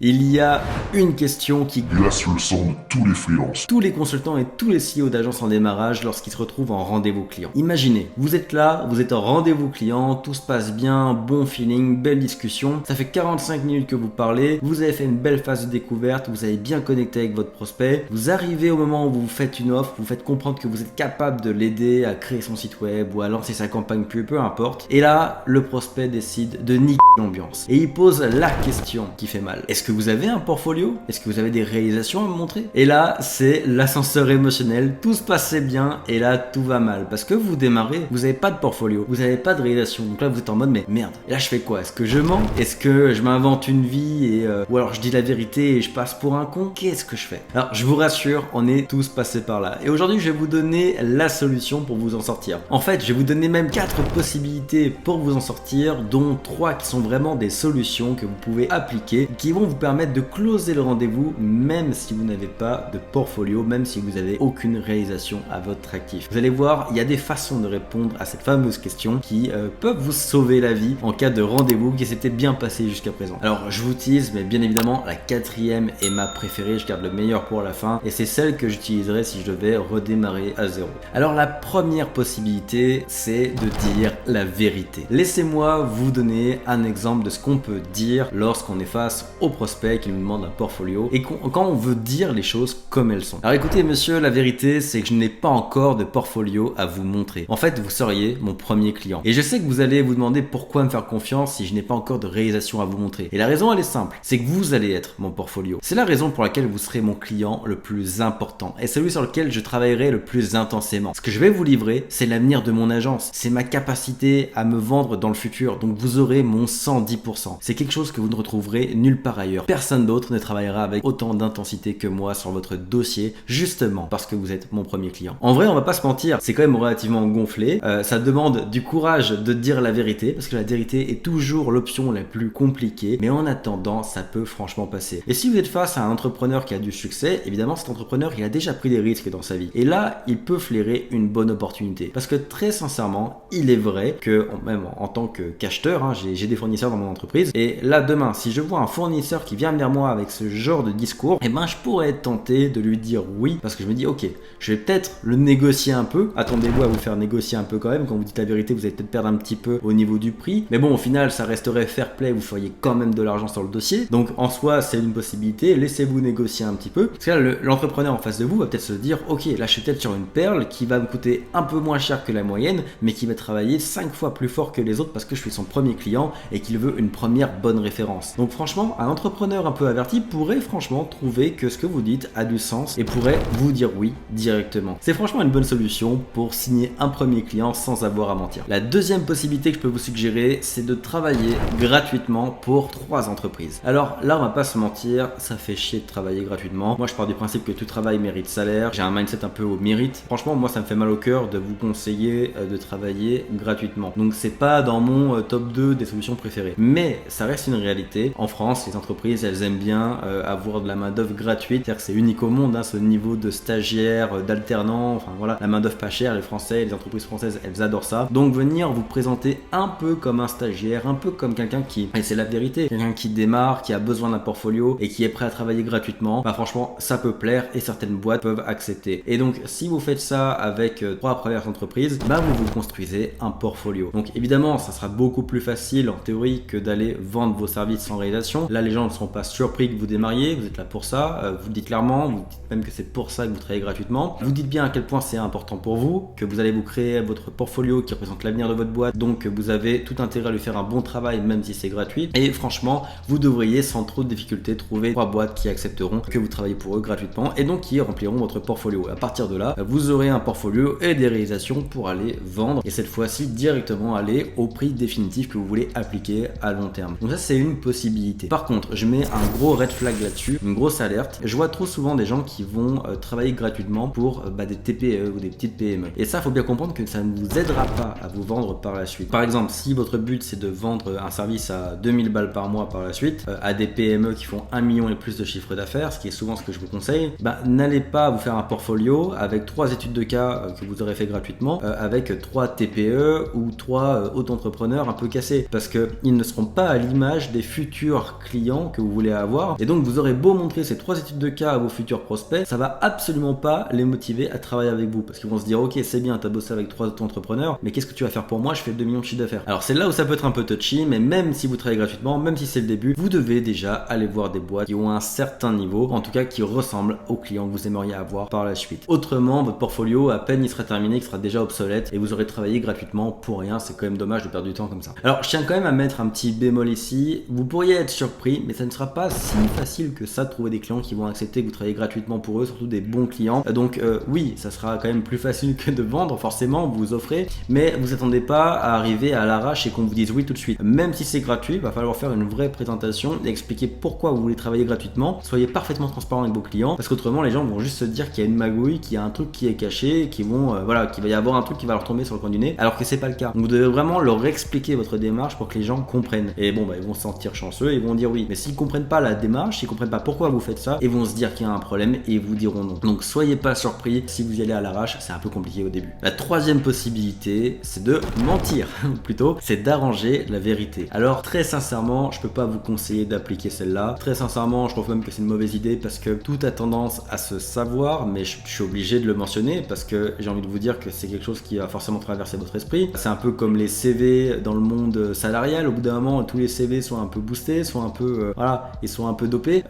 Il y a une question qui glace le sang de tous les freelances. tous les consultants et tous les CEO d'agences en démarrage lorsqu'ils se retrouvent en rendez-vous client. Imaginez, vous êtes là, vous êtes en rendez-vous client, tout se passe bien, bon feeling, belle discussion, ça fait 45 minutes que vous parlez, vous avez fait une belle phase de découverte, vous avez bien connecté avec votre prospect, vous arrivez au moment où vous faites une offre, vous faites comprendre que vous êtes capable de l'aider à créer son site web ou à lancer sa campagne pub, peu importe. Et là, le prospect décide de niquer l'ambiance. Et il pose la question qui fait mal. Est-ce que vous avez un portfolio? Est-ce que vous avez des réalisations à me montrer? Et là, c'est l'ascenseur émotionnel, tout se passait bien et là, tout va mal. Parce que vous démarrez, vous n'avez pas de portfolio, vous n'avez pas de réalisation. Donc là, vous êtes en mode, mais merde. Et là, je fais quoi? Est-ce que je mens? Est-ce que je m'invente une vie ou alors je dis la vérité et je passe pour un con? Qu'est-ce que je fais? Alors, je vous rassure, on est tous passés par là. Et aujourd'hui, je vais vous donner la solution pour vous en sortir. En fait, je vais vous donner même 4 possibilités pour vous en sortir, dont 3 qui sont vraiment des solutions que vous pouvez appliquer, qui vont vous permettre de closer le rendez-vous, même si vous n'avez pas de portfolio, même si vous n'avez aucune réalisation à votre actif. Vous allez voir, il y a des façons de répondre à cette fameuse question qui peuvent vous sauver la vie en cas de rendez-vous qui s'était bien passé jusqu'à présent. Alors, je vous tease, mais bien évidemment, la 4e est ma préférée, je garde le meilleur pour la fin, et c'est celle que j'utiliserai si je devais redémarrer à zéro. Alors, la première possibilité, c'est de dire la vérité. Laissez-moi vous donner un exemple de ce qu'on peut dire lorsqu'on est face au prospect qui nous demande un portfolio et quand on veut dire les choses comme elles sont. Alors écoutez monsieur, la vérité c'est que je n'ai pas encore de portfolio à vous montrer. En fait, vous seriez mon premier client. Et je sais que vous allez vous demander pourquoi me faire confiance si je n'ai pas encore de réalisation à vous montrer. Et la raison elle est simple, c'est que vous allez être mon portfolio. C'est la raison pour laquelle vous serez mon client le plus important et celui sur lequel je travaillerai le plus intensément. Ce que je vais vous livrer, c'est l'avenir de mon agence. C'est ma capacité à me vendre dans le futur. Donc vous aurez mon 110%. C'est quelque chose que vous ne retrouverez nulle part ailleurs. Personne d'autre ne travaillera avec autant d'intensité que moi sur votre dossier, justement parce que vous êtes mon premier client. En vrai, on va pas se mentir, c'est quand même relativement gonflé. Ça demande du courage de dire la vérité, parce que la vérité est toujours l'option la plus compliquée, mais en attendant, ça peut franchement passer. Et si vous êtes face à un entrepreneur qui a du succès, évidemment, cet entrepreneur, il a déjà pris des risques dans sa vie. Et là, il peut flairer une bonne opportunité. Parce que très sincèrement, il est vrai que, même en tant qu'acheteur, j'ai des fournisseurs dans mon entreprise, et là, demain, si je vois un fournisseur qui vient vers moi avec ce genre de discours, eh ben je pourrais être tenté de lui dire oui, parce que je me dis ok, je vais peut-être le négocier un peu. Attendez-vous à vous faire négocier un peu quand même. Quand vous dites la vérité, vous allez peut-être perdre un petit peu au niveau du prix, mais bon, au final ça resterait fair play, vous feriez quand même de l'argent sur le dossier, donc en soi c'est une possibilité. Laissez-vous négocier un petit peu, parce que là l'entrepreneur en face de vous va peut-être se dire ok, là je suis peut-être sur une perle qui va me coûter un peu moins cher que la moyenne, mais qui va travailler 5 fois plus fort que les autres parce que je suis son premier client et qu'il veut une première bonne référence. Donc franchement, un entrepreneur un peu averti pourrait franchement trouver que ce que vous dites a du sens et pourrait vous dire oui directement. C'est franchement une bonne solution pour signer un premier client sans avoir à mentir. La deuxième possibilité que je peux vous suggérer, c'est de travailler gratuitement pour 3 entreprises. Alors là, on va pas se mentir, ça fait chier de travailler gratuitement. Moi, je pars du principe que tout travail mérite salaire. J'ai un mindset un peu au mérite. Franchement, moi, ça me fait mal au cœur de vous conseiller de travailler gratuitement. Donc, c'est pas dans mon top 2 des solutions préférées. Mais ça reste une réalité. En France, les entreprises, elles aiment bien avoir de la main-d'œuvre gratuite. C'est-à-dire que c'est unique au monde, ce niveau de stagiaire, d'alternant. Enfin voilà, la main-d'œuvre pas chère. Les Français, les entreprises françaises, elles adorent ça. Donc, venir vous présenter un peu comme un stagiaire, un peu comme quelqu'un qui, et c'est la vérité, quelqu'un qui démarre, qui a besoin d'un portfolio et qui est prêt à travailler gratuitement, bah franchement, ça peut plaire et certaines boîtes peuvent accepter. Et donc, si vous faites ça avec 3 premières entreprises, bah vous vous construisez un portfolio. Donc, évidemment, ça sera beaucoup plus facile en théorie que d'aller vendre vos services sans réalisation. Là, les gens ne seront pas surpris que vous démarriez, vous êtes là pour ça, vous le dites clairement, vous dites même que c'est pour ça que vous travaillez gratuitement. Vous dites bien à quel point c'est important pour vous, que vous allez vous créer votre portfolio qui représente l'avenir de votre boîte, donc vous avez tout intérêt à lui faire un bon travail même si c'est gratuit. Et franchement, vous devriez sans trop de difficulté trouver 3 boîtes qui accepteront que vous travaillez pour eux gratuitement et donc qui rempliront votre portfolio. À partir de là, vous aurez un portfolio et des réalisations pour aller vendre et cette fois-ci directement aller au prix définitif que vous voulez appliquer à long terme. Donc ça, c'est une possibilité. Par contre, je mets un gros red flag là-dessus, une grosse alerte. Je vois trop souvent des gens qui vont travailler gratuitement pour des TPE ou des petites PME. Et ça, faut bien comprendre que ça ne vous aidera pas à vous vendre par la suite. Par exemple, si votre but c'est de vendre un service à 2000 balles par mois par la suite à des PME qui font 1 million et plus de chiffre d'affaires, ce qui est souvent ce que je vous conseille, n'allez pas vous faire un portfolio avec 3 études de cas que vous aurez fait gratuitement avec 3 TPE ou 3 auto-entrepreneurs un peu cassés, parce qu'ils ne seront pas à l'image des futurs clients que vous voulez avoir Et donc vous aurez beau montrer ces 3 études de cas à vos futurs prospects, ça va absolument pas les motiver à travailler avec vous, parce qu'ils vont se dire ok c'est bien, t'as bossé avec 3 auto-entrepreneurs, mais qu'est-ce que tu vas faire pour moi? Je fais 2 millions de chiffre d'affaires. Alors c'est là où ça peut être un peu touchy, mais même si vous travaillez gratuitement, même si c'est le début, vous devez déjà aller voir des boîtes qui ont un certain niveau, en tout cas qui ressemblent aux clients que vous aimeriez avoir par la suite. Autrement, votre portfolio, à peine il sera terminé, il sera déjà obsolète et vous aurez travaillé gratuitement pour rien. C'est quand même dommage de perdre du temps comme ça. Alors je tiens quand même à mettre un petit bémol ici. Vous pourriez être surpris, mais ça ne sera pas si facile que ça de trouver des clients qui vont accepter que vous travaillez gratuitement pour eux, surtout des bons clients. Donc oui, ça sera quand même plus facile que de vendre, forcément, vous offrez, mais vous attendez pas à arriver à l'arrache et qu'on vous dise oui tout de suite. Même si c'est gratuit, il va falloir faire une vraie présentation et expliquer pourquoi vous voulez travailler gratuitement. Soyez parfaitement transparent avec vos clients, parce qu'autrement les gens vont juste se dire qu'il y a une magouille, qu'il y a un truc qui est caché, qu'il va y avoir un truc qui va leur tomber sur le coin du nez, alors que c'est pas le cas. Donc vous devez vraiment leur expliquer votre démarche pour que les gens comprennent. Et bon, ils vont se sentir chanceux, ils vont dire oui. Mais s'ils comprennent pas la démarche, s'ils comprennent pas pourquoi vous faites ça, ils vont se dire qu'il y a un problème et ils vous diront non. Donc soyez pas surpris si vous y allez à l'arrache, c'est un peu compliqué au début. La troisième possibilité, c'est de mentir, ou plutôt, c'est d'arranger la vérité. Alors très sincèrement, je peux pas vous conseiller d'appliquer celle-là. Très sincèrement, je trouve même que c'est une mauvaise idée parce que tout a tendance à se savoir, mais je suis obligé de le mentionner parce que j'ai envie de vous dire que c'est quelque chose qui va forcément traverser votre esprit. C'est un peu comme les CV dans le monde salarial. Au bout d'un moment, tous les CV sont un peu boostés, sont un peu ils sont un peu dopés.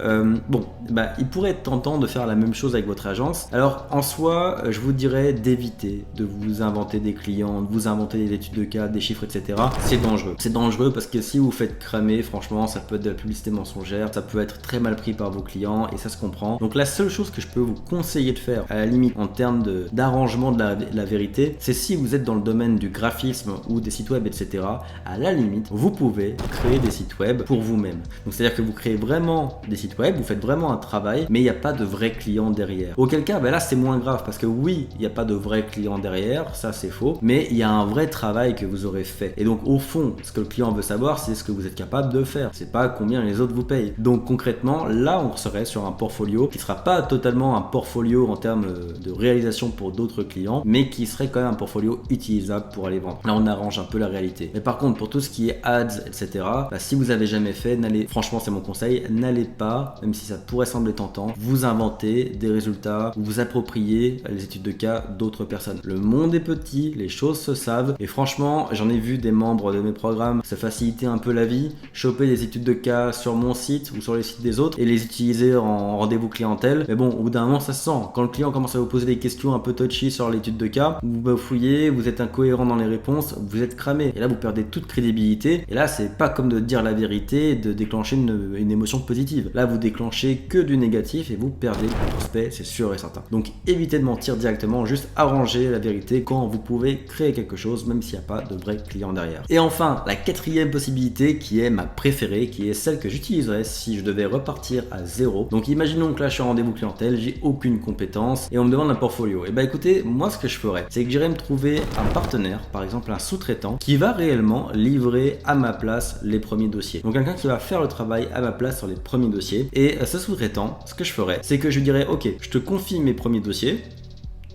Il pourrait être tentant de faire la même chose avec votre agence. Alors en soi, je vous dirais d'éviter de vous inventer des clients, de vous inventer des études de cas, des chiffres, etc. C'est dangereux. C'est dangereux parce que si vous faites cramer, franchement, ça peut être de la publicité mensongère, ça peut être très mal pris par vos clients et ça se comprend. Donc la seule chose que je peux vous conseiller de faire, à la limite en termes d'arrangement de la vérité, c'est si vous êtes dans le domaine du graphisme ou des sites web, etc. À la limite, vous pouvez créer des sites web pour vous-même. Donc c'est-à-dire que vous créez vraiment des sites web, vous faites vraiment un travail, mais il n'y a pas de vrais clients derrière. Auquel cas, là c'est moins grave parce que oui, il n'y a pas de vrais clients derrière, ça c'est faux, mais il y a un vrai travail que vous aurez fait. Et donc au fond, ce que le client veut savoir, c'est ce que vous êtes capable de faire. C'est pas combien les autres vous payent. Donc concrètement, là on serait sur un portfolio qui sera pas totalement un portfolio en termes de réalisation pour d'autres clients, mais qui serait quand même un portfolio utilisable pour aller vendre. Là on arrange un peu la réalité. Mais par contre, pour tout ce qui est ads, etc., si vous avez jamais fait, franchement c'est mon conseil, n'allez pas, même si ça pourrait sembler tentant, vous inventer des résultats ou vous approprier les études de cas d'autres personnes. Le monde est petit, les choses se savent, et franchement, j'en ai vu des membres de mes programmes se faciliter un peu la vie, choper des études de cas sur mon site ou sur les sites des autres et les utiliser en rendez-vous clientèle. Mais bon, au bout d'un moment, ça se sent. Quand le client commence à vous poser des questions un peu touchy sur l'étude de cas, vous bafouillez, vous êtes incohérent dans les réponses, vous êtes cramé. Et là, vous perdez toute crédibilité. Et là, c'est pas comme de dire la vérité et de déclencher une émotion positive. Là, vous déclenchez que du négatif et vous perdez le prospect, c'est sûr et certain. Donc, évitez de mentir directement, juste arrangez la vérité quand vous pouvez créer quelque chose, même s'il n'y a pas de vrai client derrière. Et enfin, la quatrième possibilité qui est ma préférée, qui est celle que j'utiliserais si je devais repartir à zéro. Donc, imaginons que là, je suis en rendez-vous clientèle, j'ai aucune compétence et on me demande un portfolio. Et écoutez, moi, ce que je ferais, c'est que j'irais me trouver un partenaire, par exemple un sous-traitant, qui va réellement livrer à ma place les premiers dossiers. Donc, quelqu'un qui va faire le travail à ma place sur les premiers dossiers. Et ce sous-traitant, ce que je ferais, c'est que je lui dirais, ok, je te confie mes premiers dossiers,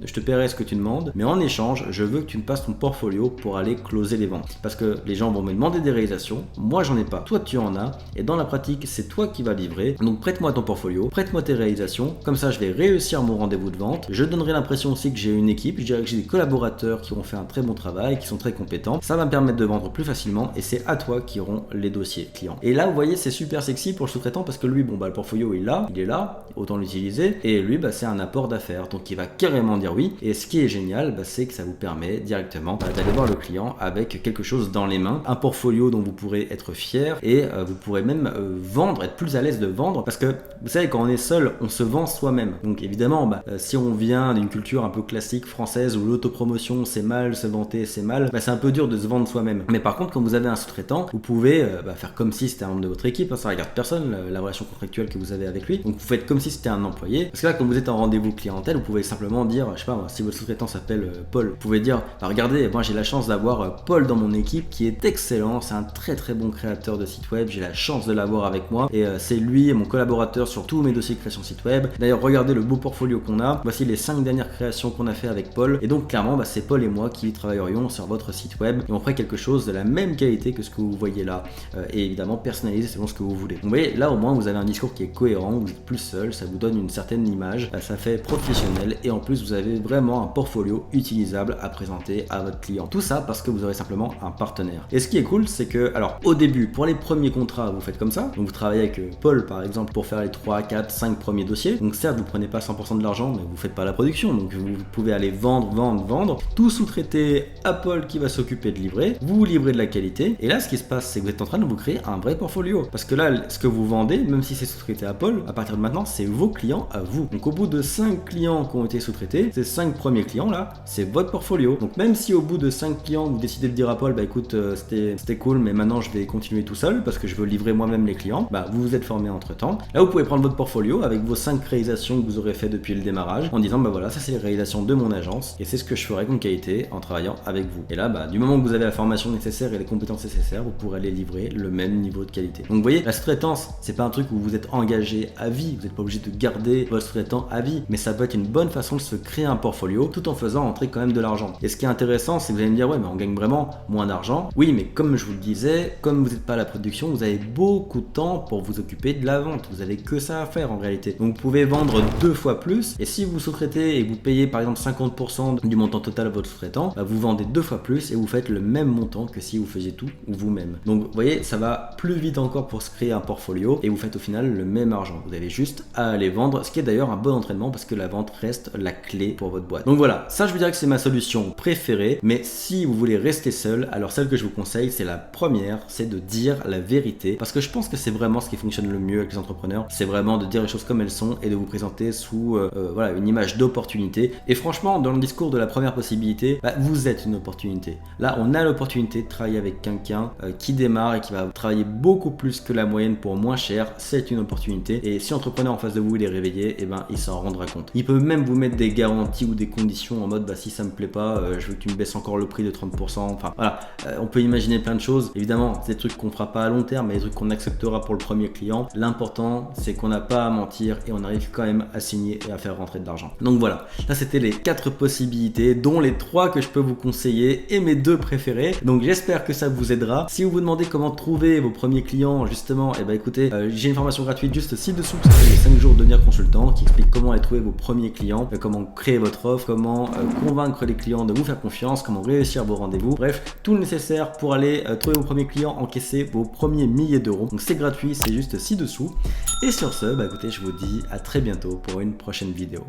je te paierai ce que tu demandes, mais en échange, je veux que tu me passes ton portfolio pour aller closer les ventes. Parce que les gens vont me demander des réalisations, moi j'en ai pas, toi tu en as, et dans la pratique, c'est toi qui vas livrer. Donc prête-moi ton portfolio, prête-moi tes réalisations, comme ça je vais réussir mon rendez-vous de vente. Je donnerai l'impression aussi que j'ai une équipe, je dirais que j'ai des collaborateurs qui ont fait un très bon travail, qui sont très compétents. Ça va me permettre de vendre plus facilement, et c'est à toi qui auront les dossiers clients. Et là, vous voyez, c'est super sexy pour le sous-traitant parce que lui, le portfolio il est là, autant l'utiliser, et lui, c'est un apport d'affaires, donc il va carrément dire oui. Et ce qui est génial, c'est que ça vous permet directement d'aller voir le client avec quelque chose dans les mains, un portfolio dont vous pourrez être fier et vous pourrez même vendre, être plus à l'aise de vendre, parce que vous savez, quand on est seul, on se vend soi-même. Donc évidemment, si on vient d'une culture un peu classique française où l'autopromotion c'est mal, se vanter c'est mal, c'est un peu dur de se vendre soi-même. Mais par contre, quand vous avez un sous-traitant, vous pouvez faire comme si c'était un membre de votre équipe, ça regarde personne, la relation contractuelle que vous avez avec lui. Donc vous faites comme si c'était un employé, parce que là, quand vous êtes en rendez-vous clientèle, vous pouvez simplement dire je sais pas moi, si votre sous-traitant s'appelle Paul, vous pouvez dire bah, regardez, moi j'ai la chance d'avoir Paul dans mon équipe qui est excellent, c'est un très très bon créateur de site web, j'ai la chance de l'avoir avec moi et c'est lui mon collaborateur sur tous mes dossiers de création de site web. D'ailleurs regardez le beau portfolio qu'on a, voici les 5 dernières créations qu'on a fait avec Paul et donc clairement bah, c'est Paul et moi qui travaillerions sur votre site web et on ferait quelque chose de la même qualité que ce que vous voyez là et évidemment personnalisé selon ce que vous voulez. Donc, vous voyez là au moins vous avez un discours qui est cohérent, vous êtes plus seul, ça vous donne une certaine image, ça fait professionnel et en plus vous avez vraiment un portfolio utilisable à présenter à votre client. Tout ça parce que vous aurez simplement un partenaire. Et ce qui est cool c'est que alors au début pour les premiers contrats vous faites comme ça, donc vous travaillez avec Paul par exemple pour faire les 3, 4, 5 premiers dossiers, donc certes vous prenez pas 100% de l'argent mais vous faites pas la production, donc vous pouvez aller vendre, tout sous-traiter à Paul qui va s'occuper de livrer, vous livrez de la qualité et là ce qui se passe c'est que vous êtes en train de vous créer un vrai portfolio parce que là ce que vous vendez, même si c'est sous-traité à Paul, à partir de maintenant c'est vos clients à vous. Donc au bout de 5 clients qui ont été sous-traités, ces 5 premiers clients là, c'est votre portfolio. Donc même si au bout de 5 clients vous décidez de dire à Paul bah écoute c'était cool mais maintenant je vais continuer tout seul parce que je veux livrer moi-même les clients, bah vous vous êtes formé entre temps. Là vous pouvez prendre votre portfolio avec vos 5 réalisations que vous aurez fait depuis le démarrage en disant bah voilà ça c'est les réalisations de mon agence et c'est ce que je ferai comme qualité en travaillant avec vous. Et là bah du moment que vous avez la formation nécessaire et les compétences nécessaires, vous pourrez aller livrer le même niveau de qualité. Donc vous voyez, la sous-traitance c'est pas un truc où vous êtes engagé à vie, vous n'êtes pas obligé de garder votre sous-traitant à vie, mais ça peut être une bonne façon de se créer un portfolio tout en faisant entrer quand même de l'argent. Et ce qui est intéressant c'est que vous allez me dire ouais mais on gagne vraiment moins d'argent. Oui mais comme je vous le disais, comme vous n'êtes pas à la production, vous avez beaucoup de temps pour vous occuper de la vente, vous avez que ça à faire en réalité. Donc vous pouvez vendre 2 fois plus et si vous sous-traitez et vous payez par exemple 50% du montant total à votre sous-traitant, bah, vous vendez 2 fois plus et vous faites le même montant que si vous faisiez tout vous-même. Donc vous voyez ça va plus vite encore pour se créer un portfolio et vous faites au final le même argent. Vous avez juste à aller vendre, ce qui est d'ailleurs un bon entraînement parce que la vente reste la clé pour votre boîte. Donc voilà, ça je vous dirais que c'est ma solution préférée, mais si vous voulez rester seul, alors celle que je vous conseille c'est la première, c'est de dire la vérité parce que je pense que c'est vraiment ce qui fonctionne le mieux avec les entrepreneurs, c'est vraiment de dire les choses comme elles sont et de vous présenter sous voilà, une image d'opportunité. Et franchement dans le discours de la première possibilité, bah, vous êtes une opportunité. Là on a l'opportunité de travailler avec quelqu'un qui démarre et qui va travailler beaucoup plus que la moyenne pour moins cher, c'est une opportunité et si l'entrepreneur en face de vous il est réveillé, et ben il s'en rendra compte. Il peut même vous mettre des garanties ou des conditions en mode bah si ça me plaît pas, je veux que tu me baisses encore le prix de 30%, enfin voilà, on peut imaginer plein de choses. Évidemment c'est des trucs qu'on fera pas à long terme mais des trucs qu'on acceptera pour le premier client. L'important c'est qu'on n'a pas à mentir et on arrive quand même à signer et à faire rentrer de l'argent. Donc voilà, là c'était les 4 possibilités dont les 3 que je peux vous conseiller et mes 2 préférés. Donc j'espère que ça vous aidera. Si vous vous demandez comment trouver vos premiers clients justement, et bah écoutez, j'ai une formation gratuite juste ci-dessous, ça fait les 5 jours de devenir consultant qui explique comment aller trouver vos premiers clients, comment créer votre offre, comment convaincre les clients de vous faire confiance, comment réussir vos rendez-vous, bref, tout le nécessaire pour aller trouver vos premiers clients, encaisser vos premiers milliers d'euros. Donc c'est gratuit, c'est juste ci-dessous. Et sur ce, bah écoutez, je vous dis à très bientôt pour une prochaine vidéo.